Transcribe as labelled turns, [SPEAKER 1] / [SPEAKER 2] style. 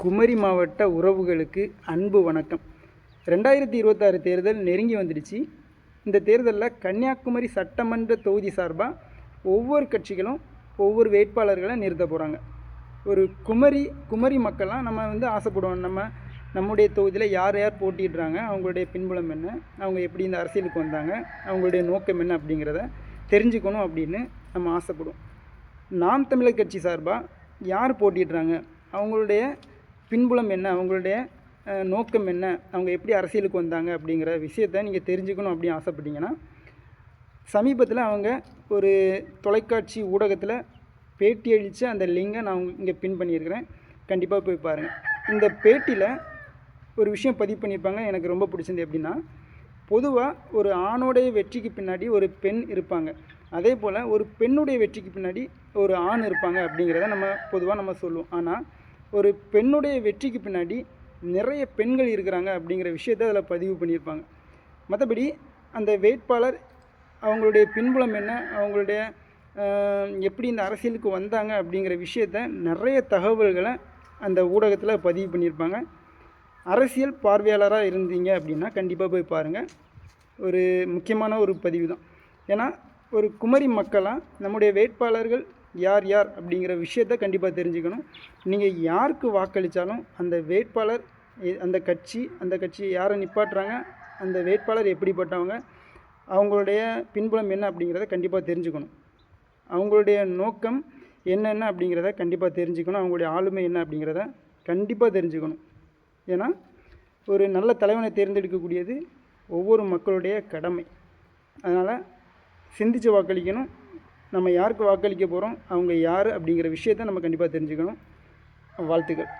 [SPEAKER 1] குமரி மாவட்ட உறவுகளுக்கு அன்பு வணக்கம். 2026 தேர்தல் நெருங்கி வந்துடுச்சு. இந்த தேர்தலில் கன்னியாகுமரி சட்டமன்ற தொகுதி சார்பாக ஒவ்வொரு கட்சிகளும் ஒவ்வொரு வேட்பாளர்களை நிறுத்த போகிறாங்க. ஒரு குமரி மக்கள்லாம் நம்ம ஆசைப்படுவோம், நம்முடைய தொகுதியில் யார் யார் போட்டிடுறாங்க, அவங்களுடைய பின்புலம் என்ன, அவங்க எப்படி இந்த அரசியலுக்கு வந்தாங்க, அவங்களுடைய நோக்கம் என்ன அப்படிங்கிறத தெரிஞ்சுக்கணும் அப்படின்னு நம்ம ஆசைப்படுவோம். நாம் தமிழர் கட்சி சார்பாக யார் போட்டிடுறாங்க, அவங்களுடைய பின்புலம் என்ன, அவங்களுடைய நோக்கம் என்ன, அவங்க எப்படி அரசியலுக்கு வந்தாங்க அப்படிங்கிற விஷயத்தை நீங்கள் தெரிஞ்சுக்கணும் அப்படின்னு ஆசைப்பட்டீங்கன்னா, சமீபத்தில் அவங்க ஒரு தொலைக்காட்சி ஊடகத்தில் பேட்டி அளித்த அந்த லிங்கை நான் இங்கே பின் பண்ணியிருக்கிறேன். கண்டிப்பாக போய் பாருங்கள். இந்த பேட்டியில் ஒரு விஷயம் பதிவு பண்ணியிருப்பாங்க, எனக்கு ரொம்ப பிடிச்சது. எப்படின்னா, பொதுவாக ஒரு ஆணோடைய வெற்றிக்கு பின்னாடி ஒரு பெண் இருப்பாங்க, அதே போல் ஒரு பெண்ணுடைய வெற்றிக்கு பின்னாடி ஒரு ஆண் இருப்பாங்க அப்படிங்கிறத பொதுவாக சொல்லுவோம். ஆனால் ஒரு பெண்ணுடைய வெற்றிக்கு பின்னாடி நிறைய பெண்கள் இருக்கிறாங்க அப்படிங்கிற விஷயத்தை அதில் பதிவு பண்ணியிருப்பாங்க. மற்றபடி அந்த வேட்பாளர் அவங்களுடைய பின்புலம் என்ன, அவங்களுடைய எப்படி இந்த அரசியலுக்கு வந்தாங்க அப்படிங்கிற விஷயத்த நிறைய தகவல்களை அந்த ஊடகத்தில் பதிவு பண்ணியிருப்பாங்க. அரசியல் பார்வையாளராக இருந்தீங்க அப்படின்னா கண்டிப்பாக போய் பாருங்கள். ஒரு முக்கியமான ஒரு பதிவு தான். ஏன்னா ஒரு குமரி மக்களாக நம்முடைய வேட்பாளர்கள் யார் யார் அப்படிங்கிற விஷயத்த கண்டிப்பாக தெரிஞ்சுக்கணும். நீங்கள் யாருக்கு வாக்களித்தாலும் அந்த வேட்பாளர், அந்த கட்சி யாரை நிப்பாட்டுறாங்க, அந்த வேட்பாளர் எப்படிப்பட்டவங்க, அவங்களுடைய பின்புலம் என்ன அப்படிங்கிறத கண்டிப்பாக தெரிஞ்சுக்கணும். அவங்களுடைய நோக்கம் என்னென்ன அப்படிங்கிறத கண்டிப்பாக தெரிஞ்சுக்கணும். அவங்களுடைய ஆளுமை என்ன அப்படிங்கிறத கண்டிப்பாக தெரிஞ்சுக்கணும். ஏன்னா ஒரு நல்ல தலைவனை தேர்ந்தெடுக்கக்கூடியது ஒவ்வொரு மக்களுடைய கடமை. அதனால் சிந்தித்து வாக்களிக்கணும். நம்ம யாருக்கு வாக்களிக்க போகிறோம், அவங்க யார் அப்படிங்கிற விஷயத்தை நம்ம கண்டிப்பாக தெரிஞ்சுக்கணும். வாழ்த்துக்கள்.